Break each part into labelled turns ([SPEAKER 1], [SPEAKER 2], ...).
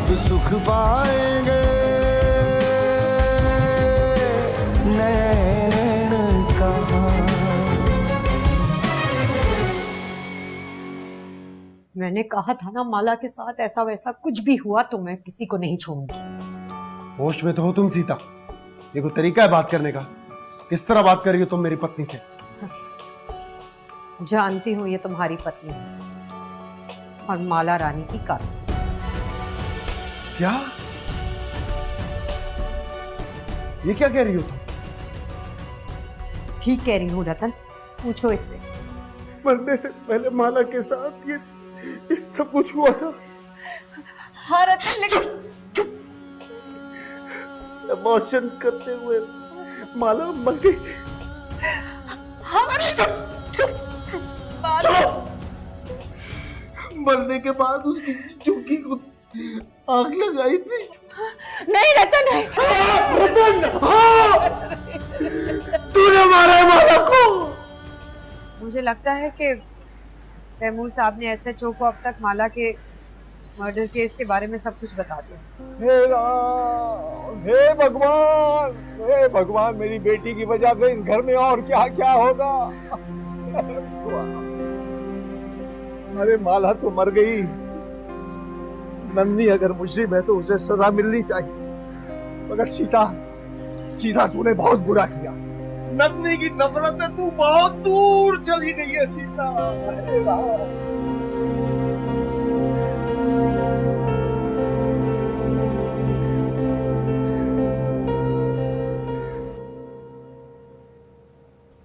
[SPEAKER 1] अब सुख पाएंगे नैन कहाँ।
[SPEAKER 2] मैंने कहा था ना माला के साथ ऐसा वैसा कुछ भी हुआ तो मैं किसी को नहीं छोड़ूंगी।
[SPEAKER 3] होश में तो हो तुम सीता, ये कोई तरीका है बात करने का? किस तरह बात कर रही हो तुम मेरी पत्नी से?
[SPEAKER 2] जानती हूँ ये तुम्हारी पत्नी है और माला रानी की कातिल।
[SPEAKER 3] क्या? ये क्या कह रही हो तुम?
[SPEAKER 2] ठीक कह रही हूँ रतन, पूछो इससे।
[SPEAKER 3] मरने से पहले माला के साथ ये सब कुछ हुआ था।
[SPEAKER 2] हाँ रतन, लेकिन
[SPEAKER 3] अबॉर्शन करते हुए माला मर गई थी। मरने के बाद उसकी चौकी को आग लगाई थी।
[SPEAKER 2] नहीं रतन है।
[SPEAKER 3] रतन, तूने मारा है माला को।
[SPEAKER 2] मुझे लगता है कि तैमूर साहब ने एसएचओ को अब तक माला के मर्डर केस के बारे में सब कुछ बता दिया।
[SPEAKER 4] हे राम, हे भगवान, हे भगवान, मेरी बेटी की वजह से इस घर में और क्या क्या होगा। अरे माला तो मर गई, नंदी अगर मुजरिम है तो उसे सजा मिलनी चाहिए, मगर सीता तूने बहुत बुरा किया। नंदी की नफरत में तू बहुत दूर चली गई है सीता। हे राम।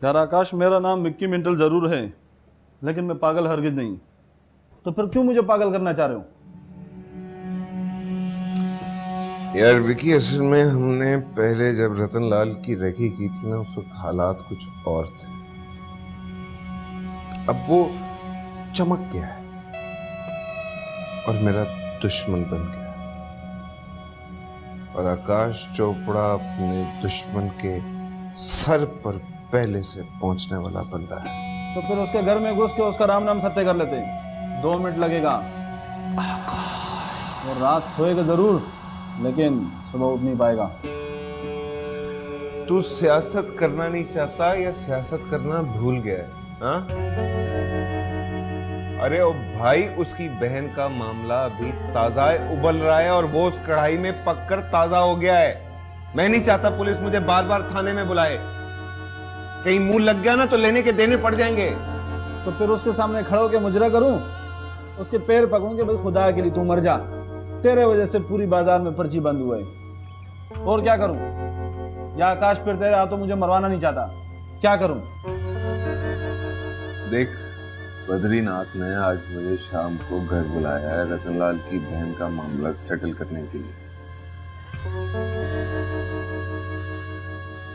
[SPEAKER 5] यार आकाश, मेरा नाम मिक्की मिंटल जरूर है, लेकिन मैं पागल हरगिज नहीं। तो फिर क्यों मुझे पागल करना चाह रहे हो?
[SPEAKER 6] यार विकी, असल में हमने पहले जब रतनलाल की रेकी की थी ना, उस वक्त हालात कुछ और थे। अब वो चमक गया है और मेरा दुश्मन बन गया है। और आकाश चोपड़ा अपने दुश्मन के सर पर पहले से पहुंचने वाला बंदा है।
[SPEAKER 5] तो फिर उसके घर में घुस के उसका राम नाम सत्य कर लेते। 2 मिनट लगेगा और रात सोएगा जरूर, लेकिन सुबह उठ नहीं पाएगा।
[SPEAKER 6] तू सियासत करना नहीं चाहता या सियासत करना भूल गया है? हाँ? अरे ओ भाई, उसकी बहन का मामला अभी ताजा उबल रहा है और वो उस कढ़ाई में पककर ताजा हो गया है। मैं नहीं चाहता पुलिस मुझे बार बार थाने में बुलाए। कहीं मुंह लग गया ना तो लेने के देने पड़ जाएंगे।
[SPEAKER 5] तो फिर उसके सामने खड़े होकर मुजरा करूं, उसके पैर पकड़ूं कि भाई खुदा के लिए तू मर जा, तेरे वजह से पूरी बाजार में पर्ची बंद हुए। और क्या करूं? या आकाश फिर तेरे हाथों मुझे मरवाना नहीं चाहता, क्या करूं?
[SPEAKER 6] देख, बद्रीनाथ ने आज मुझे शाम को घर बुलाया है रतनलाल की बहन का मामला सेटल करने के लिए।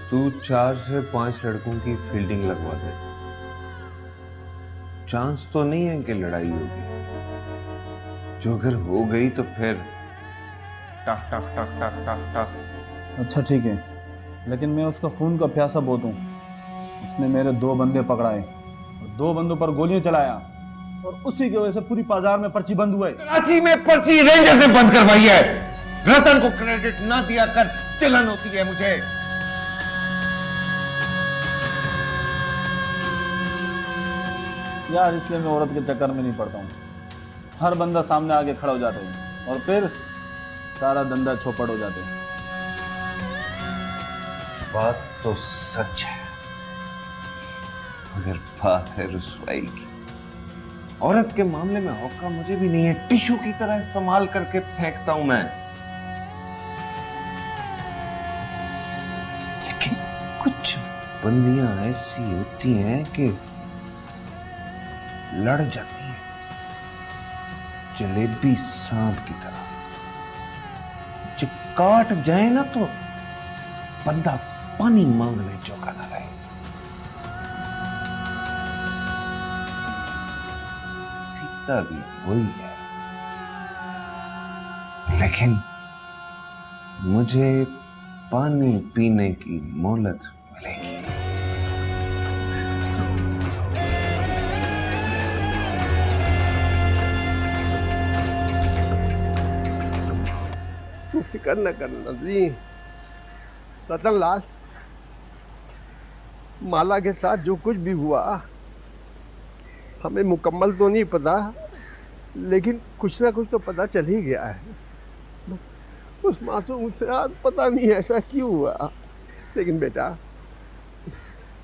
[SPEAKER 6] तू 4 से 5 लड़कों की फील्डिंग लगवा दे। चांस तो नहीं है कि लड़ाई होगी, जो अगर हो गई तो फिर टक टक टक टक टक टक।
[SPEAKER 5] अच्छा ठीक है, लेकिन मैं उसका खून का प्यासा बहुत हूं। उसने मेरे 2 बंदे पकड़ाए और 2 बंदों पर गोलियां चलाया और उसी की वजह से पूरी बाजार में पर्ची बंद हुआ है।
[SPEAKER 6] कराची में पर्ची रेंजर से बंद करवाई है। रतन को क्रेडिट ना दिया कर, चलन होती है मुझे।
[SPEAKER 5] यार इसलिए मैं औरत के चक्कर में नहीं पड़ता हूँ। हर बंदा सामने आके खड़ा हो जाता है और फिर सारा धंधा चौपट हो जाते हैं।
[SPEAKER 6] बात तो सच है, मगर बात है रुसवाई की। औरत के मामले में औका मुझे भी नहीं है, टिश्यू की तरह इस्तेमाल करके फेंकता हूं मैं। लेकिन कुछ बंदियां ऐसी होती हैं कि लड़ जाती हैं, जलेबी सांप की तरह। जो काट जाए ना तो बंदा पानी मांगने चौका ना रहे। सीता भी वही है, लेकिन मुझे पानी पीने की मोहलत मिलेगी।
[SPEAKER 4] फिक्र न कर नंदनी। रतन लाल, माला के साथ जो कुछ भी हुआ हमें मुकम्मल तो नहीं पता, लेकिन कुछ ना कुछ तो पता चल ही गया है। उस मासूम से आज पता नहीं ऐसा क्यों हुआ, लेकिन बेटा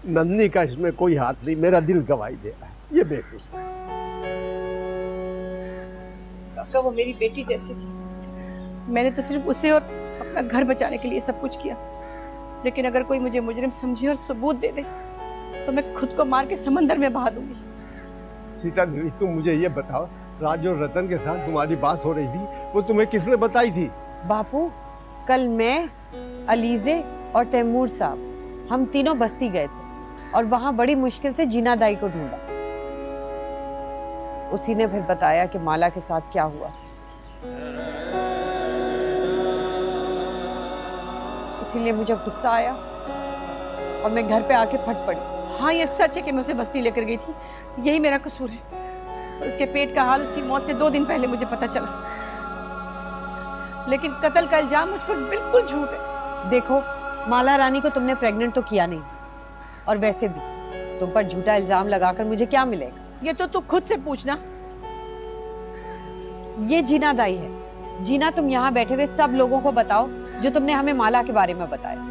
[SPEAKER 4] नंदनी का इसमें कोई हाथ नहीं, मेरा दिल गवाही दे रहा है, ये बेकसूर है।
[SPEAKER 7] काका वो मेरी बेटी जैसी थी, मैंने तो सिर्फ उसे और अपना घर बचाने के लिए सब कुछ किया, लेकिन अगर कोई मुझे मुजरिम समझे और सबूत दे दे तो मैं खुद को मार के समंदर में बहा दूंगी।
[SPEAKER 4] सीता देवी, तुम मुझे ये बताओ, राज और रतन के साथ तुम्हारी बात हो रही थी, वो तुम्हें किसने बताई थी?
[SPEAKER 2] बापू, कल मैं, अलीजे और तैमूर साहब हम तीनों बस्ती गए थे और वहां बड़ी मुश्किल से जीना दाई को ढूंढा। उसी ने फिर बताया कि माला के साथ क्या हुआ। इसीलिए मुझे गुस्सा आया और मैं घर पे आके फट पड़ी।
[SPEAKER 7] हाँ, ये सच है कि मैं उसे बस्ती लेकर गई थी, यही मेरा कसूर है। उसके पेट का हाल उसकी मौत से 2 दिन पहले मुझे पता चला, लेकिन कत्ल का इल्जाम मुझ पर बिल्कुल झूठ है।
[SPEAKER 2] देखो, माला रानी को तुमने प्रेग्नेंट तो किया नहीं, और वैसे भी तुम पर झूठा इल्जाम लगाकर मुझे क्या मिलेगा?
[SPEAKER 7] ये तो तू खुद से पूछना।
[SPEAKER 2] ये जीना दाई है। जीना, तुम यहाँ बैठे हुए सब लोगों को बताओ जो तुमने हमें माला के बारे में बताया।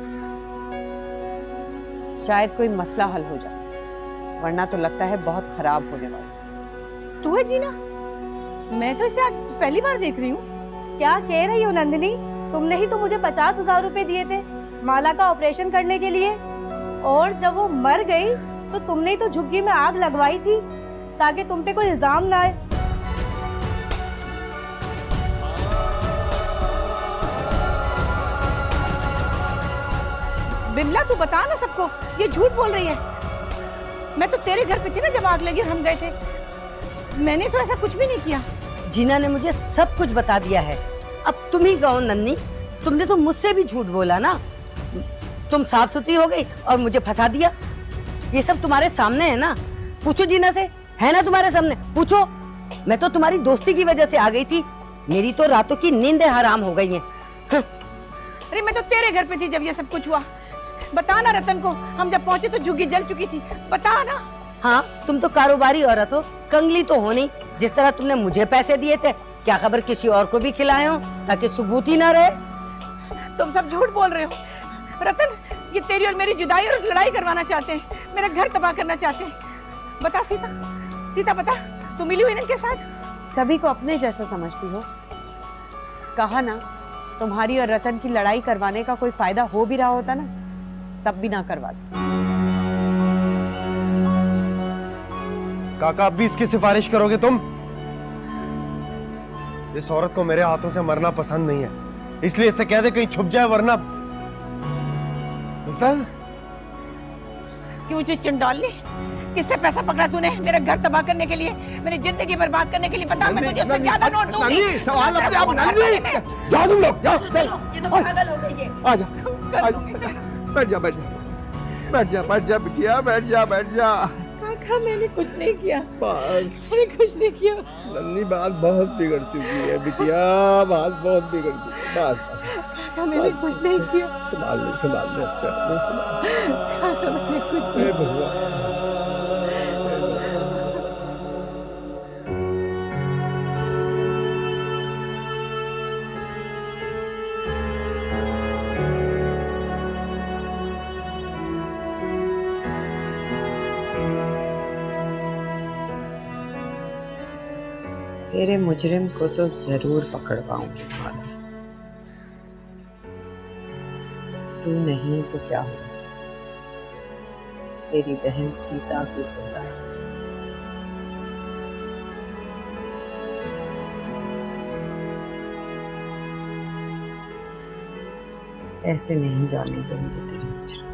[SPEAKER 2] शायद कोई मसला हल हो जाए, वरना तो लगता है बहुत खराब होने वाला।
[SPEAKER 7] तू है जीना? मैं तो इसे आज पहली बार देख रही हूँ।
[SPEAKER 8] क्या कह रही हो नंदिनी? तुमने ही तो मुझे 50,000 रुपए दिए थे माला का ऑपरेशन करने के लिए, और जब वो मर गई तो तुमने ही तो झुग्गी में आग लगवाई थी ताकि तुम पे कोई इल्जाम ना आए।
[SPEAKER 7] बिमला, तू बता ना सबको, ये झूठ बोल रही है। मैं तो तेरे घर पे थी ना जब आग लगी और हम गए थे। मैंने तो ऐसा कुछ भी नहीं किया।
[SPEAKER 9] जीना ने मुझे सब कुछ बता दिया है। अब तुम ही कहो नन्नी, तुमने तो मुझसे भी झूठ बोला ना। तुम साफ सुथरी हो गई और मुझे फंसा दिया। ये सब तुम्हारे सामने है ना, पूछो जीना से, है ना तुम्हारे सामने, पूछो। मैं तो तुम्हारी दोस्ती की वजह से आ गई थी, मेरी तो रातों की नींदें हराम हो गई हैं।
[SPEAKER 7] अरे मैं तो तेरे घर पे थी जब ये सब कुछ हुआ। बता ना रतन को, हम जब पहुंचे तो झुग्गी जल चुकी थी, बता ना।
[SPEAKER 9] हाँ, तुम तो कारोबारी औरत हो, कंगली तो हो नहीं। जिस तरह तुमने मुझे पैसे दिए थे, क्या खबर किसी और को भी खिलाए हो ताकि सबूत ही ना रहे।
[SPEAKER 7] तुम सब झूठ बोल रहे हो रतन। ये तेरी और मेरी जुदाई और लड़ाई करवाना चाहते हैं, मेरा घर तबाह करना चाहते हैं। बता सीता, सीता बता, तू मिली हुई इनके साथ?
[SPEAKER 2] सभी को अपने जैसा समझती हो। कहा ना, तुम्हारी और रतन की लड़ाई करवाने का कोई फायदा हो भी रहा होता ना, तब भी ना करवाती।
[SPEAKER 3] काका, अब भी इसकी सिफारिश करोगे तुम? इस औरत को मेरे हाथों से मरना पसंद नहीं है, इसलिए इसे कह दे कहीं छुप जाए, वरना।
[SPEAKER 4] रतन,
[SPEAKER 7] क्यों चंडालनी, किससे पैसा पकड़ा तूने मेरा घर तबाह करने के लिए, मेरी जिंदगी बर्बाद करने के लिए? बता, मैं तुझे उससे ज्यादा नोट दूंगी।
[SPEAKER 4] सवाल अपने आप नंदी, जाओ तुम लोग, जाओ।
[SPEAKER 9] ये तो पागल हो गई है।
[SPEAKER 4] आजा, बैठ जा, बैठ जा, बैठ जा, बैठ जा बिटिया, बैठ जा, बैठ जा।
[SPEAKER 7] काका, मैंने कुछ नहीं किया,
[SPEAKER 4] बस
[SPEAKER 7] मैंने कुछ नहीं किया।
[SPEAKER 4] नन्नी, बात बहुत बिगड़ चुकी है बिटिया, बात बहुत बिगड़ चुकी है। बात
[SPEAKER 7] काका, मैंने कुछ नहीं किया।
[SPEAKER 4] संभाल ले, संभाल ले,
[SPEAKER 7] काका, मैंने कुछ नहीं
[SPEAKER 4] भगवान।
[SPEAKER 2] तेरे मुजरिम को तो जरूर पकड़वाऊंगी माला। तू नहीं तो क्या होगा? तेरी बहन सीता भी जिंदा है। ऐसे नहीं जाने दूंगी तेरे मुजरिम।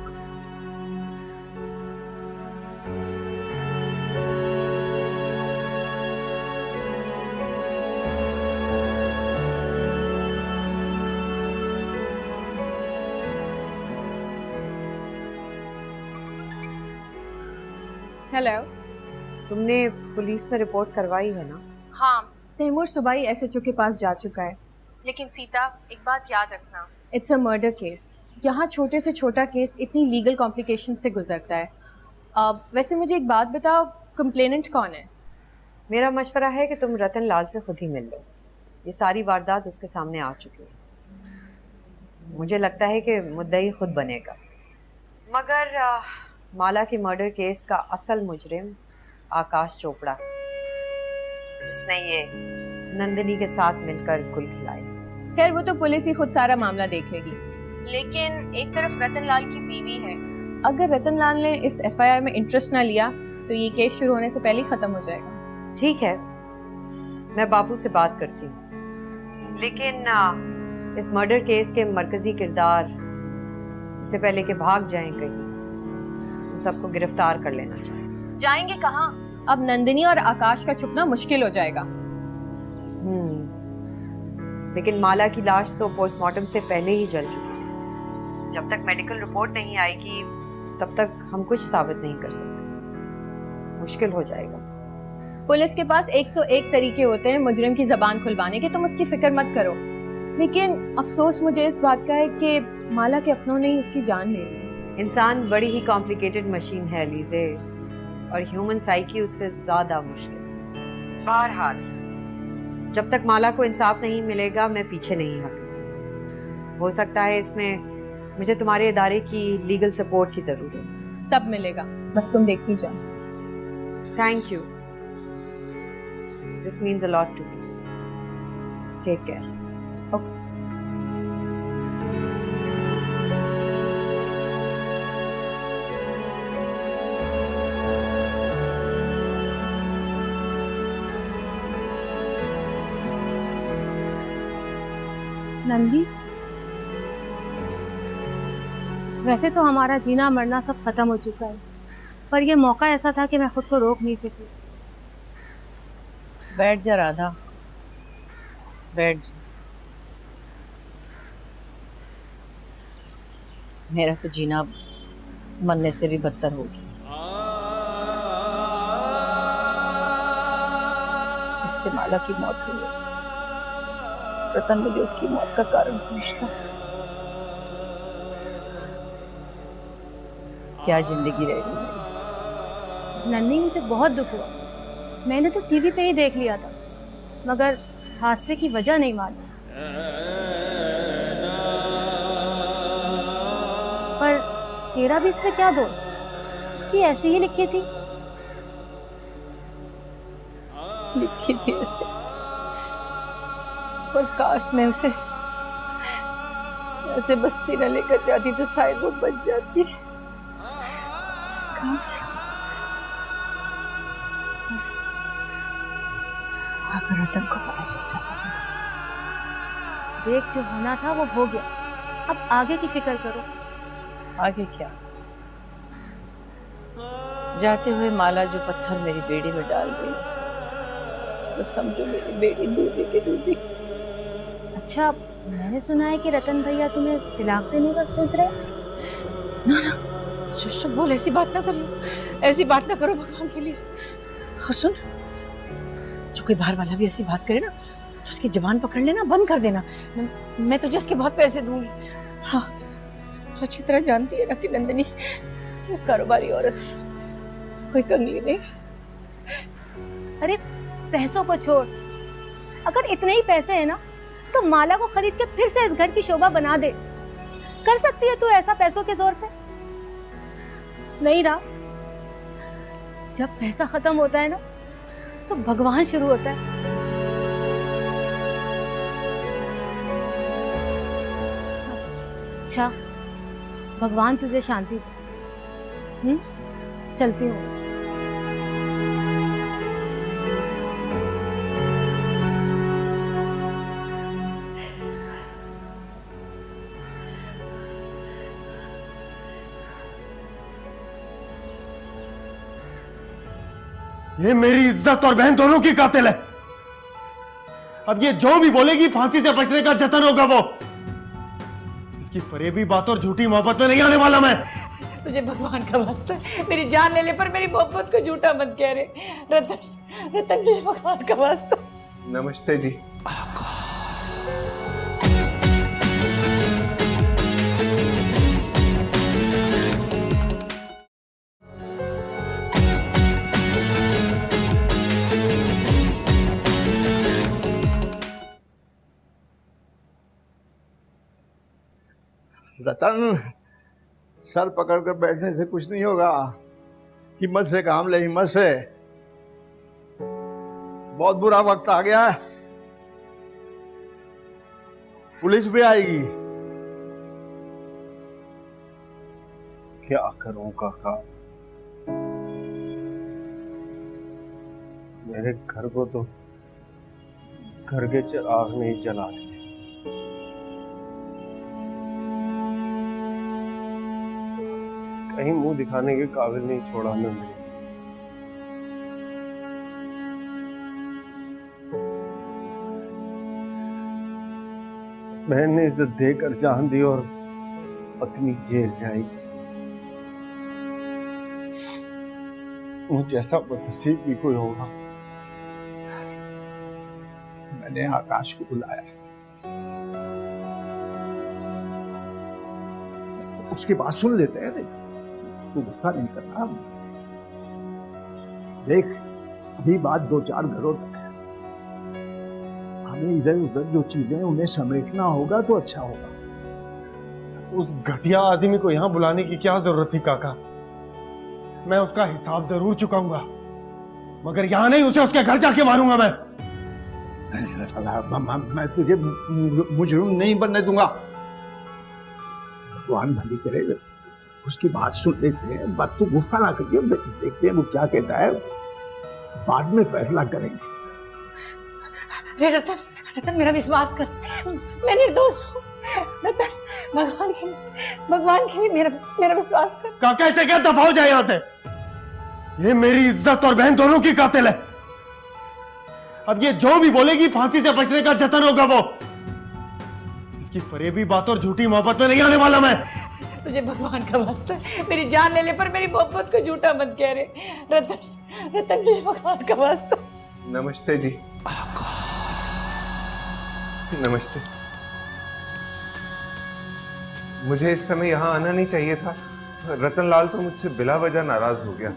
[SPEAKER 8] हेलो।
[SPEAKER 2] तुमने पुलिस में रिपोर्ट करवाई है ना?
[SPEAKER 8] हाँ, तैमूर सुबह ही एसएचओ के पास जा चुका है,
[SPEAKER 10] लेकिन सीता, एक बात याद रखना,
[SPEAKER 7] इट्स अ मर्डर केस। यहाँ छोटे से छोटा केस इतनी लीगल कॉम्प्लिकेशन से गुजरता है। वैसे मुझे एक बात बताओ, कंप्लेनेंट कौन है?
[SPEAKER 2] मेरा मशवरा है कि तुम रतन लाल से खुद ही मिल लो। ये सारी वारदात उसके सामने आ चुकी है। मुझे लगता है कि मुद्दई खुद बनेगा। मगर माला की मर्डर केस का असल मुजरिम आकाश चोपड़ा है, जिसने ये नंदिनी के साथ मिलकर गुल खिलाई।
[SPEAKER 7] खैर वो तो पुलिस ही खुद सारा मामला देख लेगी।
[SPEAKER 10] लेकिन एक तरफ रतन लाल की बीवी है।
[SPEAKER 7] अगर रतन लाल ने इस एफआईआर में इंटरेस्ट ना लिया तो ये केस शुरू होने से पहले ही खत्म हो जाएगा।
[SPEAKER 2] ठीक है, मैं बापू से बात करती हूँ, लेकिन इस मर्डर केस के मरकजी किरदार इससे पहले कि भाग जाएं कहीं, उन सबको गिरफ्तार कर लेना चाहिए।
[SPEAKER 10] जाएंगे कहाँ?
[SPEAKER 7] अब नंदिनी और आकाश का छुपना मुश्किल हो जाएगा।
[SPEAKER 2] लेकिन माला की लाश तो पोस्टमार्टम से पहले ही जल चुकी थी। जब तक मेडिकल रिपोर्ट नहीं आएगी तब तक हम कुछ साबित नहीं कर सकते। मुश्किल हो जाएगा।
[SPEAKER 7] पुलिस के पास 101 तरीके होते हैं मुजरिम की जबान खुलवाने के, तुम उसकी फिक्र मत करो। लेकिन अफसोस मुझे इस बात का है कि माला के अपनों ने ही उसकी जान ले ली।
[SPEAKER 2] इंसान बड़ी ही कॉम्प्लिकेटेड मशीन है लीजे, और ह्यूमन साइकी उससे ज्यादा मुश्किल। बहरहाल जब तक माला को इंसाफ नहीं मिलेगा मैं पीछे नहीं हटूंगी। हो सकता है इसमें मुझे तुम्हारे इदारे की लीगल सपोर्ट की जरूरत है।
[SPEAKER 7] सब मिलेगा, बस तुम देखती जाओ।
[SPEAKER 2] Thank you, this means a lot to me. Take care.
[SPEAKER 7] Okay.
[SPEAKER 8] Nandi, वैसे तो हमारा जीना मरना सब खत्म हो चुका है, पर यह मौका ऐसा था कि मैं खुद को रोक नहीं सकी।
[SPEAKER 9] बैठ जा राधा, बैठ जा। मेरा तो जीना मरने से भी बदतर हो गया। जब से माला की मौत हुई है, रतन मुझे उसकी मौत का कारण समझता है। क्या जिंदगी रह गई।
[SPEAKER 8] नन्ही, मुझे बहुत दुख हुआ। मैंने तो टीवी पे ही देख लिया था, मगर हादसे की वजह नहीं मालूम। पर तेरा भी इसमें क्या दोष? उसकी ऐसी ही लिखी थी।
[SPEAKER 9] लिखी थी ऐसे, पर काश मैं उसे ऐसे बस्ती न लेकर जाती तो शायद वो बच जाती। काश अगर रतन को पता चल जाता तो।
[SPEAKER 8] देख, जो होना था वो हो गया, अब आगे की फिक्र करो।
[SPEAKER 9] आगे क्या? जाते हुए माला जो पत्थर मेरी बेड़ी में डाल गई, तो समझो मेरी बेड़ी डूबी के डूबी।
[SPEAKER 8] अच्छा, मैंने सुना है कि रतन भैया तुम्हें तिलाक देने का सोच रहे हैं।
[SPEAKER 9] ना ना, शुभ बोल, ऐसी बात ना करियो, ऐसी बात ना करो भगवान के लिए। और सुन, जो कोई बाहर वाला भी ऐसी बात करे ना तो उसकी जबान पकड़ लेना, बंद कर देना। मैं तुझे उसके बहुत पैसे दूंगी। हाँ, तो अच्छी तरह जानती है ना कि नंदिनी कारोबारी औरत है, कोई कंगली नहीं।
[SPEAKER 8] अरे पैसों को छोड़, अगर इतने ही पैसे हैं ना तो माला को खरीद के फिर से इस घर की शोभा बना दे। कर सकती है तू ऐसा पैसों के जोर पे? नहीं रहा, जब पैसा खत्म होता है ना तो भगवान शुरू होता है। अच्छा, भगवान तुझे शांति दे। चलती हूँ।
[SPEAKER 3] ये मेरी इज्जत और बहन दोनों की कातिल है। अब ये जो भी बोलेगी फांसी से बचने का जतन होगा वो। इसकी फरेबी बात और झूठी मोहब्बत में नहीं आने वाला मैं।
[SPEAKER 9] तुझे भगवान का वास्ता है, मेरी जान ले ले, पर मेरी मोहब्बत को झूठा मत कह रहे। रतन, रतन, तुझे भगवान का वास्ता।
[SPEAKER 6] नमस्ते जी।
[SPEAKER 4] रतन, सर पकड़कर बैठने से कुछ नहीं होगा। हिम्मत से काम ले, हिम्मत से। बहुत बुरा वक्त आ गया है, पुलिस भी आएगी।
[SPEAKER 6] क्या करूं काका, मेरे घर को तो घर के चिराग नहीं जला दिए। कहीं मुंह दिखाने के काबिल नहीं छोड़ा नंदिनी। बहन ने इज्जत देकर जान दी और पत्नी जेल जाई। मुझ जैसा बदनसीब भी कोई होगा।
[SPEAKER 4] मैंने आकाश को बुलाया, उसकी बात सुन लेते हैं। तू गुस्सा नहीं करना। देख, अभी बात 2-4 घरों तक है। हमें इधर उधर जो चीजें उन्हें समेटना होगा तो अच्छा होगा।
[SPEAKER 3] उस घटिया आदमी को यहाँ बुलाने की क्या जरूरत थी काका? मैं उसका हिसाब जरूर चुकाऊंगा, मगर यहाँ नहीं, उसे उसके घर जाके मारूंगा मैं।
[SPEAKER 4] मैं तुझे मुजरिम नहीं बनने दूंगा। भगवान भली करे, उसकी बात सुन लेते हैं। बस तू गुस्सा ना करिए, देखते हैं वो क्या कहता है, बाद में फैसला करेंगे।
[SPEAKER 7] रे रतन, रतन मेरा विश्वास कर, मैं निर्दोष हूँ। रतन, भगवान के लिए मेरा विश्वास कर।
[SPEAKER 3] काका इसे क्या, दफा हो जाए यहाँ से। ये मेरी इज्जत और बहन दोनों की कातिल है। अब ये जो भी बोलेगी फांसी से बचने का जतन होगा वो। इसकी फरेबी बात और झूठी मोहब्बत में नहीं आने वाला मैं।
[SPEAKER 7] तुझे भगवान का वास्ता है, मेरी जान ले ले, पर मेरी मोहब्बत को झूठा मत कह रे। रतन, रतन तुझे भगवान का वास्ता।
[SPEAKER 6] नमस्ते जी। नमस्ते। मुझे इस समय यहाँ आना नहीं चाहिए था। रतनलाल तो मुझसे बिला वजह नाराज हो गया।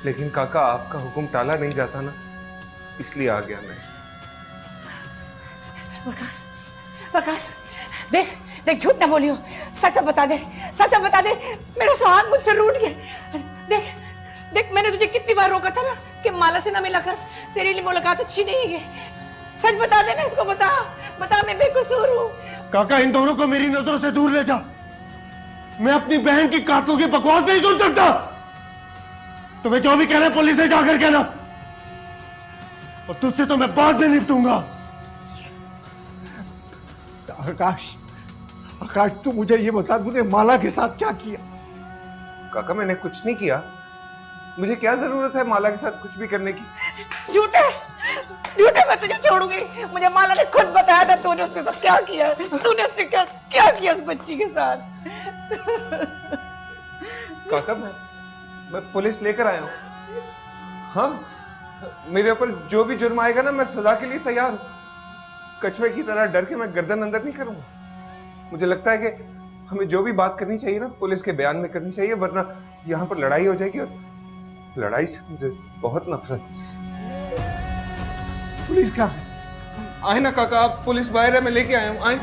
[SPEAKER 6] लेकिन काका, आपका हुक्म टाला नहीं जाता ना, इसलिए आ गया मैं।
[SPEAKER 7] प्रकाश, प्रकाश, देख देख, झूठ ना बोलियो, सच बता दे, सच बता दे। मेरा सुहाग मुझसे रूठ गया। देख देख, मैंने तुझे कितनी बार रोका था ना कि माला से ना मिला कर, तेरे लिए मुलाकात अच्छी नहीं है। सच बता देना, इसको बता, बता मैं बेकसूर हूँ।
[SPEAKER 3] काका, इन दोनों को मेरी नजरों से दूर ले जा। मैं अपनी बहन की कातलों की बकवास नहीं सुन सकता। तुम्हें जो भी कहना है पुलिस से जाकर कहना, और तुझसे तो मैं बाद में निपटूंगा।
[SPEAKER 4] आकाश, आकाश तू मुझे ये बता, तूने माला के साथ क्या किया?
[SPEAKER 6] काका, मैंने कुछ नहीं किया। मुझे क्या जरूरत है माला के साथ कुछ भी करने की?
[SPEAKER 7] झूठे, झूठे, मैं तुझे छोड़ूंगी। मुझे माला ने खुद बताया था तूने उसके साथ क्या किया। तूने उससे क्या किया उस बच्ची के साथ।
[SPEAKER 6] काका, मैं पुलिस लेकर आया हूँ। हाँ, मेरे ऊपर जो भी जुर्म आएगा ना, मैं सजा के लिए तैयार हूँ। कछुए की तरह डर के मैं गर्दन अंदर नहीं करूंगा। मुझे लगता है कि हमें जो भी बात करनी चाहिए ना, पुलिस के बयान में करनी चाहिए, वरना यहाँ पर लड़ाई हो जाएगी, और लड़ाई से मुझे बहुत नफरत है।
[SPEAKER 4] पुलिस क्या?
[SPEAKER 6] आए ना काका, आप पुलिस बाहर है, मैं लेके आया हूँ। आए।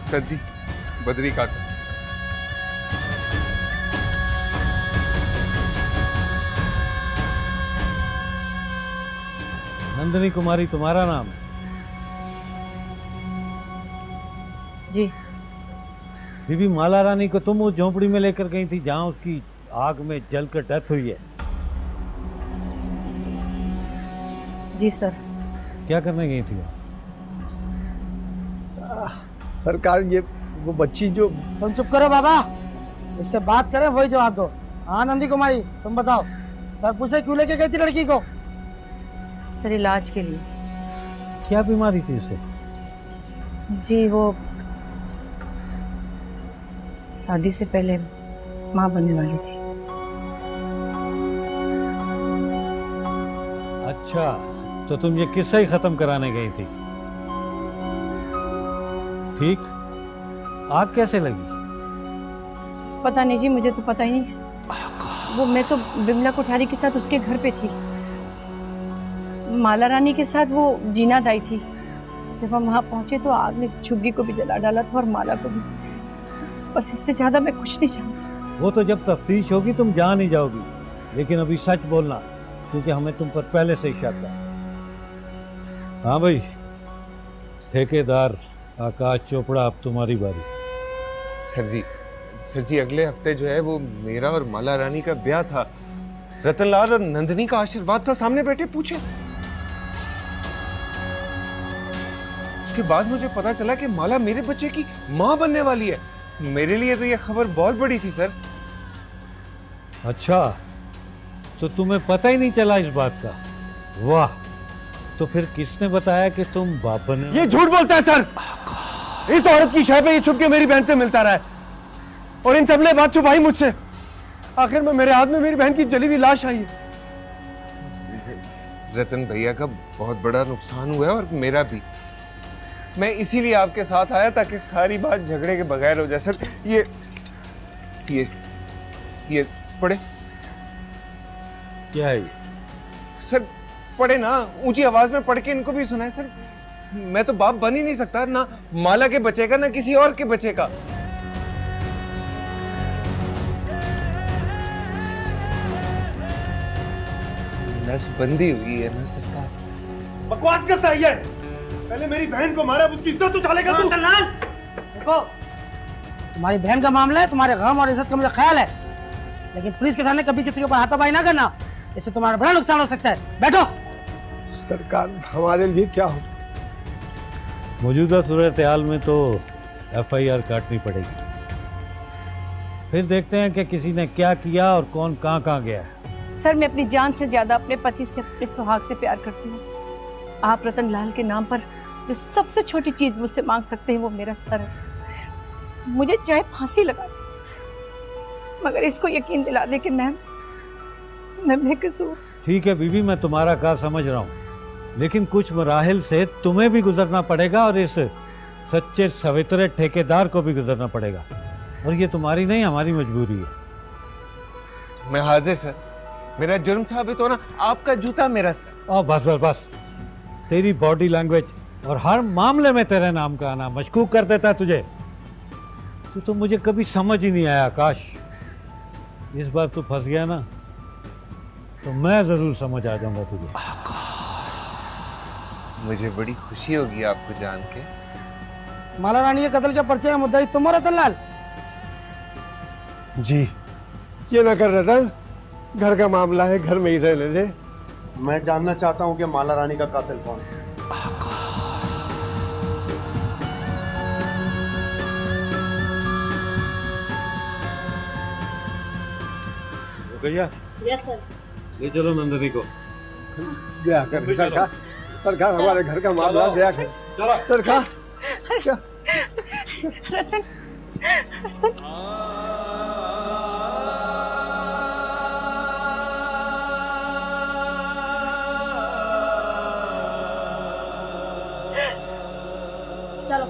[SPEAKER 6] सर जी, बद्री काका।
[SPEAKER 11] नंदिनी कुमारी तुम्हारा नाम है?
[SPEAKER 8] जी।
[SPEAKER 11] बीबी माला रानी को तुम उस झोंपड़ी में लेकर गई थी जहां उसकी आग में जलकर डेथ हुई है?
[SPEAKER 8] जी सर।
[SPEAKER 11] क्या करने गई थी वो?
[SPEAKER 4] सरकार, ये वो बच्ची जो...
[SPEAKER 12] तुम चुप करो बाबा, इससे बात करें वही जवाब दो। हाँ नंदी कुमारी, तुम बताओ, सर पूछे क्यों लेके गई थी लड़की को?
[SPEAKER 8] सर इलाज के लिए।
[SPEAKER 11] क्या बीमारी थी उसे?
[SPEAKER 8] जी वो शादी से पहले माँ बनने वाली थी।
[SPEAKER 11] अच्छा, तो तुम ये किस्सा ही खत्म कराने गई थी? ठीक, आग कैसे लगी?
[SPEAKER 7] पता नहीं जी, मुझे तो पता ही नहीं। वो मैं तो बिमला कोठारी के साथ उसके घर पे थी। माला रानी के साथ वो जीनात आई थी। जब हम वहाँ पहुंचे तो आग ने झुग्गी को भी जला डाला था और माला को भी। बस इससे ज्यादा मैं कुछ नहीं जानती।
[SPEAKER 11] वो तो जब तफ्तीश होगी तुम जान ही जाओगी, लेकिन अभी सच बोलना, क्योंकि हमें तुम पर पहले से ही शक है। हाँ भाई, ठेकेदार आकाश चोपड़ा, अब तुम्हारी बारी।
[SPEAKER 6] सर जी अगले हफ्ते जो है वो मेरा और माला रानी का ब्याह था। रतनलाल और नंदिनी का आशीर्वाद था, सामने बैठे पूछे। उसके बाद मुझे पता चला कि माला मेरे बच्चे की मां बनने वाली है। मेरे लिए तो यह खबर बहुत बड़ी थी सर।
[SPEAKER 11] अच्छा, तो तुम्हें पता ही नहीं चला इस बात का? वाह, तो फिर किसने बताया कि तुम बाप बने?
[SPEAKER 3] ये झूठ बोलता है सर। इस औरत की शय पे ये छुप के मेरी बहन से मिलता रहा है और इन सब ने बात छुपाई मुझसे। आखिर में मेरे हाथ में मेरी बहन की जली हुई लाश आई है।
[SPEAKER 6] रतन भैया का बहुत बड़ा नुकसान हुआ है और मेरा भी। मैं इसीलिए आपके साथ आया ताकि सारी बात झगड़े के बगैर हो जाए। सर ये पढ़े।
[SPEAKER 11] क्या है?
[SPEAKER 6] सर पढ़े ना, ऊंची आवाज में पढ़ के इनको भी सुनाए। सर मैं तो बाप बन ही नहीं सकता, ना माला के बच्चे का ना किसी और के बच्चे का। नसबंदी हुई है ना सरकार।
[SPEAKER 3] बकवास करता है ये। पहले मेरी बहन को मारा, उसकी इज्जत उछालेगा तू।
[SPEAKER 12] देखो, तुम्हारी बहन का मामला है, तुम्हारे गम और इज्जत का मुझे ख्याल है, लेकिन पुलिस के सामने कभी किसी के ऊपर हाथापाई ना करना, इससे तुम्हारा बड़ा नुकसान हो सकता है। बैठो।
[SPEAKER 4] सरकार हमारे लिए क्या हो?
[SPEAKER 11] मौजूदा सूरत हाल में तो FIR काटनी पड़ेगी। फिर देखते हैं कि किसी ने क्या किया और कौन कहाँ कहाँ गया है।
[SPEAKER 7] सर, मैं अपनी जान से ज्यादा अपने पति से, अपने सुहाग से प्यार करती हूँ। आप रतनलाल के नाम पर जो सबसे छोटी चीज मुझसे मांग सकते हैं वो मेरा सर है। मुझे चाहे फांसी लगा दे, मगर इसको यकीन दिला दे कि मैं बेकसूर।
[SPEAKER 11] ठीक है बीबी, मैं तुम्हारा कहा समझ रहा हूँ, लेकिन कुछ मराहिल से तुम्हें भी गुजरना पड़ेगा और इस सच्चे सवितरे ठेकेदार को भी गुजरना पड़ेगा, और ये तुम्हारी नहीं हमारी मजबूरी है।
[SPEAKER 6] मैं हाजिर सर। मेरा जुर्म साबित होना, आपका जूता मेरा सर।
[SPEAKER 11] और बस बस बस, तेरी बॉडी लैंग्वेज और हर मामले में तेरे नाम का आना मशकूक कर देता है तुझे। तो मुझे कभी समझ ही नहीं आया आकाश। इस बार तू फंस गया ना, तो मैं जरूर समझ आ जाऊंगा तुझे।
[SPEAKER 6] मुझे बड़ी खुशी होगी आपको जान के।
[SPEAKER 12] माला रानी के कत्ल के पर्चे में मुद्दाई तुम हो रतनलाल?
[SPEAKER 3] जी।
[SPEAKER 4] ये ना कर रतन, घर का मामला है, घर में ही रहने दे।
[SPEAKER 1] मैं जानना चाहता हूँ कि माला रानी का कातिल कौन है।
[SPEAKER 11] भैया,
[SPEAKER 8] यस सर।
[SPEAKER 11] ले चलो नंदिनी को।
[SPEAKER 4] ब्याह कर सरकार। सरकार हमारे घर का मामला है, ब्याह कर सरकार।
[SPEAKER 7] रतन,
[SPEAKER 8] चलो।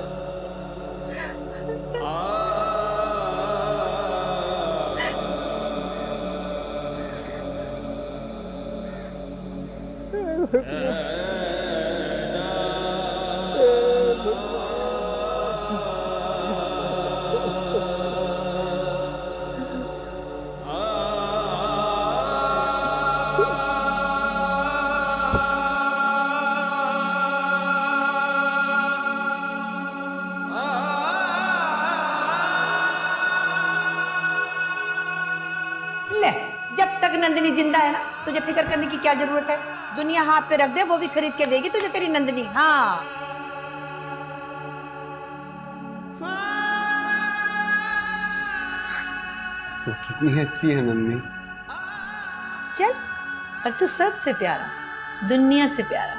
[SPEAKER 7] ले, जब तक नंदिनी जिंदा है ना, तुझे फिक्र करने की क्या जरूरत है? दुनिया हाथ पे रख दे, वो भी खरीद के देगी तुझे तेरी नंदिनी। हाँ,
[SPEAKER 1] तो कितनी अच्छी है नन्नी।
[SPEAKER 7] चल, और तू सबसे प्यारा, दुनिया से प्यारा।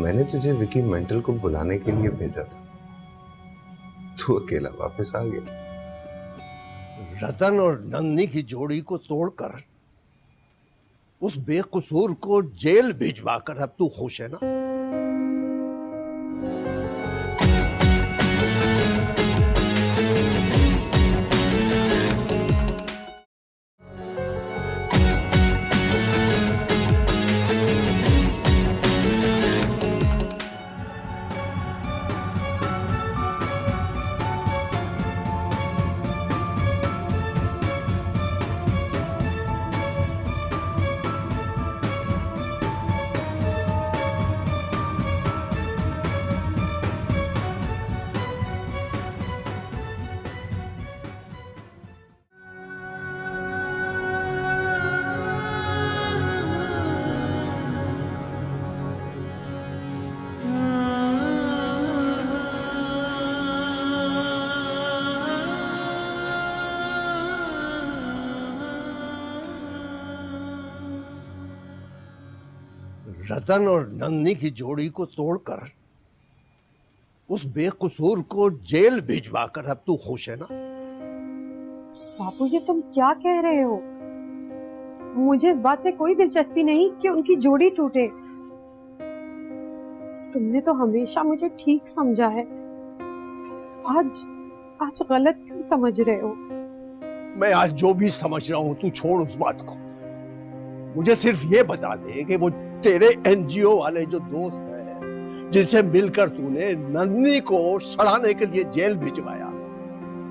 [SPEAKER 6] मैंने तुझे विकी मेंटल को बुलाने के लिए भेजा था, तू अकेला वापस आ गया।
[SPEAKER 4] रतन और नंदनी की जोड़ी को तोड़कर उस बेकसूर को जेल भिजवाकर अब तू खुश है ना? रतन और नंदनी की जोड़ी को तोड़कर उस बेकसूर को जेल भिजवाकर अब तू खुश है ना?
[SPEAKER 2] बापू ये तुम क्या कह रहे हो? मुझे इस बात से कोई दिलचस्पी नहीं कि उनकी जोड़ी टूटे। तुमने तो हमेशा मुझे ठीक समझा है, आज गलत क्यों समझ रहे हो?
[SPEAKER 4] मैं आज जो भी समझ रहा हूं तू छोड़ उस बात को। मुझे सिर्फ ये बता दे कि वो तेरे एनजीओ वाले जो दोस्त हैं जिनसे मिलकर तूने नंदनी को सड़ाने के लिए जेल भिजवाया,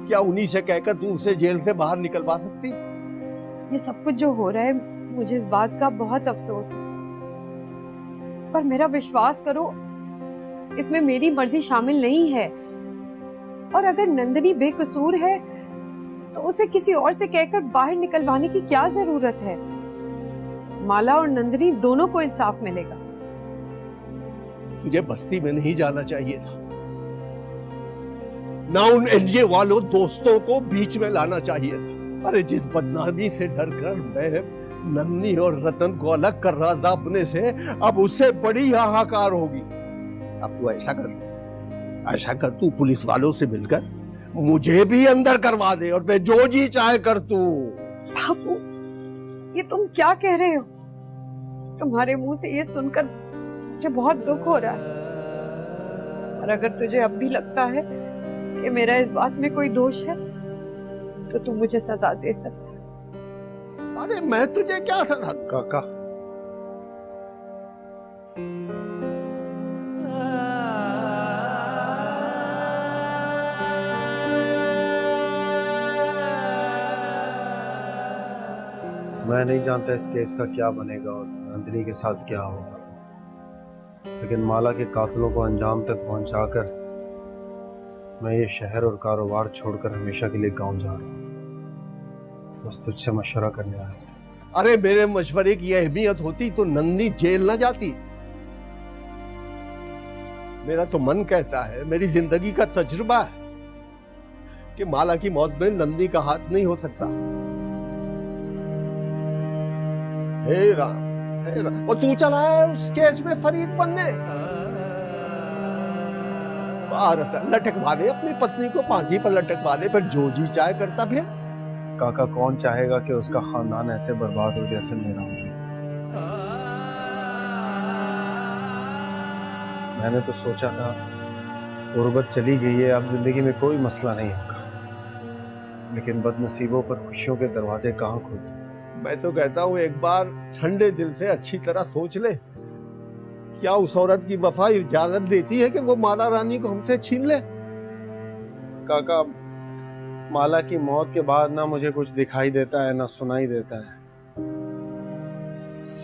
[SPEAKER 4] क्या उन्हीं से कहकर तू उसे जेल से बाहर निकलवा सकती?
[SPEAKER 2] ये सब कुछ जो हो रहा है मुझे इस बात का बहुत अफसोस है, पर मेरा विश्वास करो इसमें मेरी मर्जी शामिल नहीं है। और अगर नंदनी बेकसूर है तो उसे किसी और से कहकर बाहर निकलवाने की क्या जरूरत है? माला और नंदनी दोनों को इंसाफ मिलेगा।
[SPEAKER 4] तुझे बस्ती में नहीं जाना चाहिए था, ना उन एनजीओ वालों दोस्तों को बीच में लाना चाहिए था। अरे जिस बदनामी से डरकर मैं नंदनी और रतन को अलग कर रहा था अपने से, अब उससे बड़ी हाहाकार होगी। अब तू ऐसा कर तू पुलिस वालों से मिलकर मुझे भी अंदर करवा दे और मैं जो जी चाहे कर तू।
[SPEAKER 2] बाबू ये तुम क्या कह रहे हो? तुम्हारे मुंह से ये सुनकर मुझे बहुत दुख हो रहा है। और अगर तुझे अब भी लगता है कि मेरा इस बात में कोई दोष है तो तू मुझे सजा दे सकता है।
[SPEAKER 4] अरे मैं तुझे क्या सजा?
[SPEAKER 3] काका मैं नहीं जानता इस केस का क्या बनेगा और नंदिनी के साथ क्या होगा, लेकिन माला के कातलों को अंजाम तक पहुंचाकर मैं ये शहर और कारोबार छोड़कर हमेशा के लिए गांव जा रहा हूँ। बस तुझसे मशवरा करने आया था।
[SPEAKER 4] अरे मेरे मशवरे की अहमियत होती तो नंदनी जेल ना जाती। मेरा तो मन कहता है, मेरी जिंदगी का तजुर्बा है कि माला की मौत में नंदनी का हाथ नहीं हो सकता। हे राम, हे राम। और तू चला है उस केस में फरीद बनने। लटकवा दे अपनी पत्नी को, फांसी पर लटकवा दे, फिर जो जी चाहे करता फिर।
[SPEAKER 3] काका कौन चाहेगा कि उसका खानदान ऐसे बर्बाद हो जैसे मेरा हो? मैंने तो सोचा था गुर्बत चली गई है, अब जिंदगी में कोई मसला नहीं होगा, लेकिन बदनसीबों पर खुशियों के दरवाजे कहाँ खुलते।
[SPEAKER 4] मैं तो कहता हूँ एक बार ठंडे दिल से अच्छी तरह सोच ले, क्या उस औरत की वफा इजाजत देती है कि वो माला रानी को हमसे छीन ले?
[SPEAKER 3] काका माला की मौत के बाद ना मुझे कुछ दिखाई देता है ना सुनाई देता है।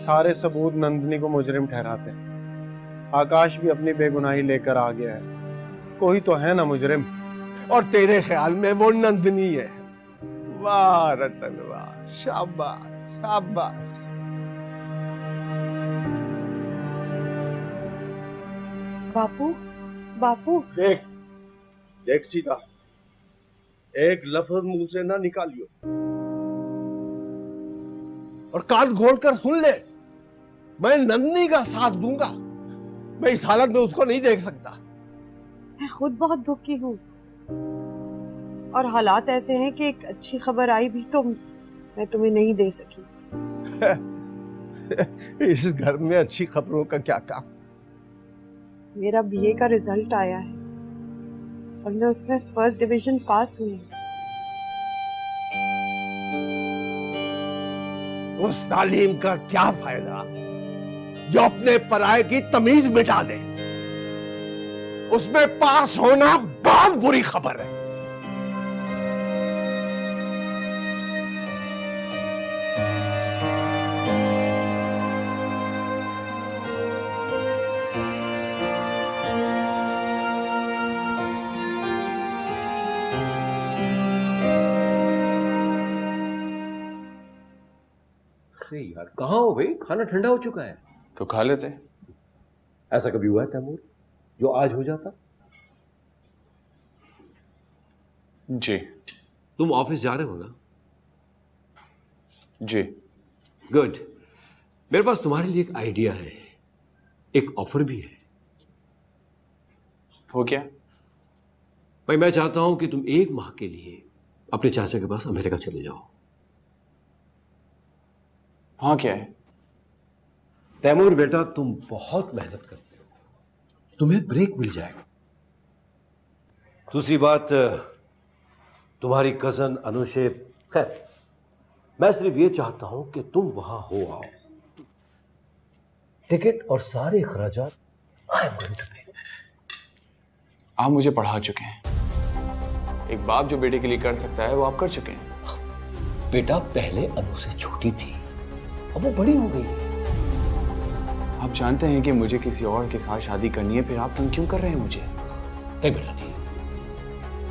[SPEAKER 3] सारे सबूत नंदिनी को मुजरिम ठहराते हैं। आकाश भी अपनी बेगुनाही लेकर आ गया है, कोई तो है ना मुजरिम।
[SPEAKER 4] और तेरे ख्याल में वो नंदिनी है? वाह रतन वाह, शाबाश शाबाश।
[SPEAKER 2] बापू बापू
[SPEAKER 4] देख देख सीता, एक लफ्ज मुंह से ना निकालियो और कान खोल कर सुन ले। मैं नंदिनी का साथ दूंगा, मैं इस हालत में उसको नहीं देख सकता।
[SPEAKER 2] मैं खुद बहुत दुखी हूँ और हालात ऐसे हैं कि एक अच्छी खबर आई भी तो मैं तुम्हें नहीं दे सकी।
[SPEAKER 4] इस घर में अच्छी खबरों का क्या काम?
[SPEAKER 2] मेरा बीए का रिजल्ट आया है और मैं उसमें फर्स्ट डिवीजन पास हुई हूँ।
[SPEAKER 4] उस तालीम का क्या फायदा जो अपने पराये की तमीज मिटा दे? उसमें पास होना बहुत बुरी खबर है।
[SPEAKER 13] अरे यार कहाँ हो भाई? खाना ठंडा हो चुका है।
[SPEAKER 14] तो खा लेते।
[SPEAKER 13] ऐसा कभी हुआ है तैमूर जो आज हो जाता?
[SPEAKER 14] जी।
[SPEAKER 13] तुम ऑफिस जा रहे हो ना?
[SPEAKER 14] जी।
[SPEAKER 13] गुड। मेरे पास तुम्हारे लिए एक आइडिया है, एक ऑफर भी है।
[SPEAKER 14] वो क्या?
[SPEAKER 13] भाई मैं चाहता हूं कि तुम 1 माह के लिए अपने चाचा के पास अमेरिका चले जाओ।
[SPEAKER 14] वहां क्या है?
[SPEAKER 13] तैमूर बेटा तुम बहुत मेहनत करते हो, तुम्हें ब्रेक मिल जाएगा। दूसरी बात, तुम्हारी कजन अनुशेप, खैर मैं सिर्फ ये चाहता हूं कि तुम वहां हो आओ। टिकट और सारे खर्चात आई एम गोइंग टू पे।
[SPEAKER 14] आप मुझे पढ़ा चुके हैं। एक बाप जो बेटे के लिए कर सकता है वो आप कर चुके हैं।
[SPEAKER 13] बेटा पहले अनु से छोटी थी, अब वो बड़ी हो गई है।
[SPEAKER 14] आप जानते हैं कि मुझे किसी और के साथ शादी करनी है, फिर आप तंग क्यों कर रहे हैं मुझे?
[SPEAKER 13] नहीं बेटा नहीं,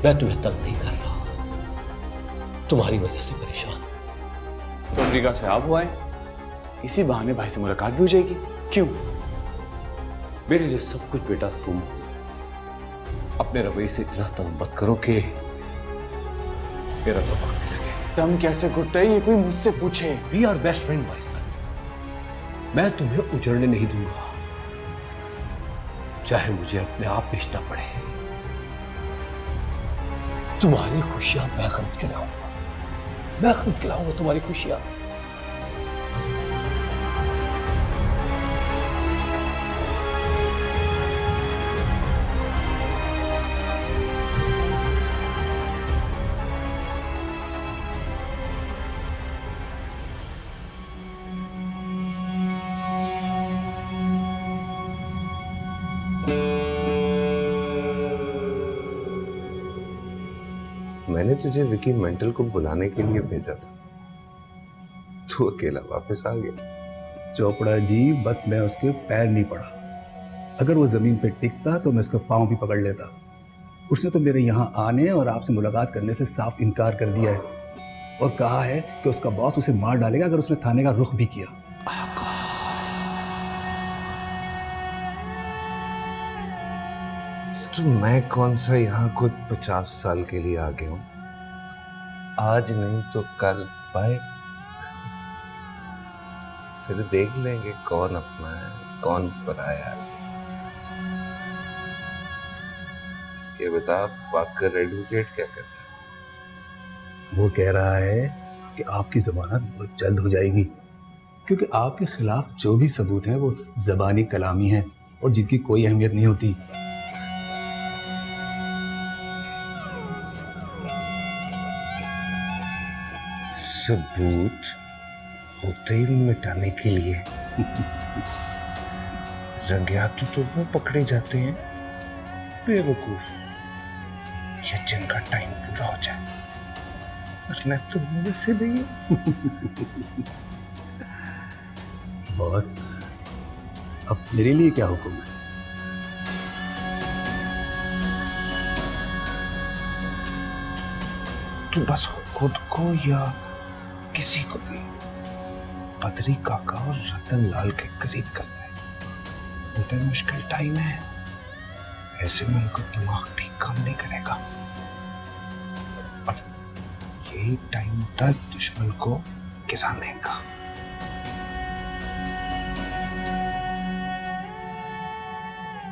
[SPEAKER 13] मैं तुम्हें तंग नहीं कर रहा, तुम्हारी वजह से परेशान।
[SPEAKER 14] तो अमेरिका से आप हुआ है, इसी बहाने भाई से मुलाकात भी हो जाएगी। क्यों?
[SPEAKER 13] मेरे लिए सब कुछ बेटा तुम अपने रवैये से इतना तंग मत करो कि मेरा दबाने लगे।
[SPEAKER 14] दम कैसे घुटता है ये कोई मुझसे पूछे?
[SPEAKER 13] वी आर बेस्ट फ्रेंड भाई साहब, मैं तुम्हें उजड़ने नहीं दूंगा, चाहे मुझे अपने आप बेचना पड़े। तुम्हारी खुशियां मैं खरीद के लाऊंगा, मैं खरीद के लाऊंगा तुम्हारी खुशियां।
[SPEAKER 6] मैंने तुझे विकी मेंटल को बुलाने के लिए भेजा था, तू अकेला वापस आ गया।
[SPEAKER 15] चोपड़ा जी बस मैं उसके पैर नहीं पड़ा, अगर वो जमीन पे टिकता तो मैं उसका पांव भी पकड़ लेता। उसने तो मेरे यहाँ आने और आपसे मुलाकात करने से साफ इनकार कर दिया है और कहा है कि उसका बॉस उसे मार डालेगा अगर उसने थाने का रुख भी किया।
[SPEAKER 6] तो मैं कौन सा यहाँ खुद 50 साल के लिए आ गया हूँ? आज नहीं तो कल बाय, फिर देख लेंगे कौन अपना है कौन पराया है। ये बता, बाकर एडवोकेट क्या कहता है?
[SPEAKER 15] वो कह रहा है कि आपकी जमानत बहुत जल्द हो जाएगी, क्योंकि आपके खिलाफ जो भी सबूत हैं वो जबानी कलामी है और जिनकी कोई अहमियत नहीं होती।
[SPEAKER 6] सबूत होते ही मिटाने के लिए रंगयातु तो वो पकड़े जाते हैं बेवकूफ, या जिनका टाइम पूरा हो जाए, और मैं तो उनमें से नहीं हूं।
[SPEAKER 15] बॉस अब मेरे लिए क्या हुक्म है?
[SPEAKER 6] तू बस खुद को या किसी को भी बद्री काका और रतन लाल के करीब कर दे। उनका मुश्किल टाइम है, ऐसे में उनको दिमाग ठीक काम नहीं करेगा और यही टाइम होता है दुश्मन को गिराने का।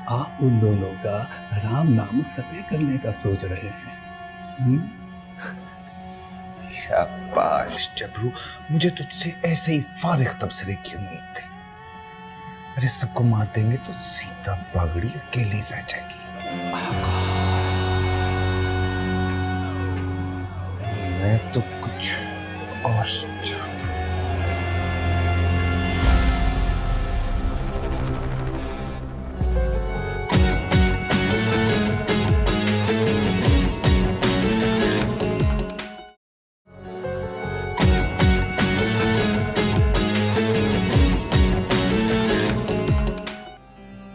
[SPEAKER 15] आप उन दोनों का राम नाम सत्य करने का सोच रहे हैं।
[SPEAKER 6] शाबाश जबरू, मुझे तुझसे ऐसे ही फारिग तबसरे की उम्मीद थी। अरे सबको मार देंगे तो सीता बागड़ी अकेली रह जाएगी। मैं तो कुछ और सोचा।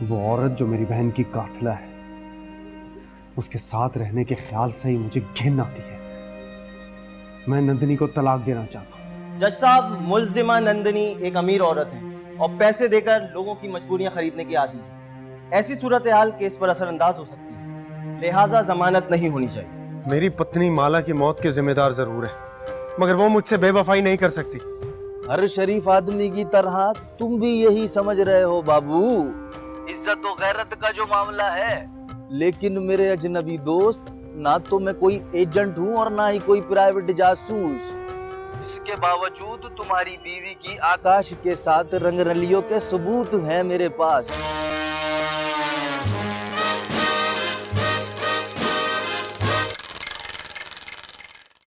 [SPEAKER 1] वो औरत जो मेरी बहन की कातिला है, उसके साथ रहने के ख्याल से ही मुझे घिन आती है। मैं नंदिनी को तलाक देना चाहता हूँ।
[SPEAKER 16] जज साहब, मुल्जिमा नंदिनी एक अमीर औरत है और पैसे देकर लोगों की मजबूरियां खरीदने की आदी है। ऐसी सूरत हाल केस पर असरअंदाज हो सकती है, लिहाजा जमानत नहीं होनी चाहिए।
[SPEAKER 1] मेरी पत्नी माला की मौत के जिम्मेदार जरूर है, मगर वो मुझसे बेवफाई नहीं कर सकती।
[SPEAKER 16] हर शरीफ आदमी की तरह तुम भी यही समझ रहे हो बाबू। इज्जत और गैरत का जो मामला है, लेकिन मेरे अजनबी दोस्त, ना तो मैं कोई एजेंट हूँ और ना ही कोई प्राइवेट जासूस। इसके बावजूद तुम्हारी बीवी की आकाश के साथ रंगरलियों के सबूत हैं मेरे पास।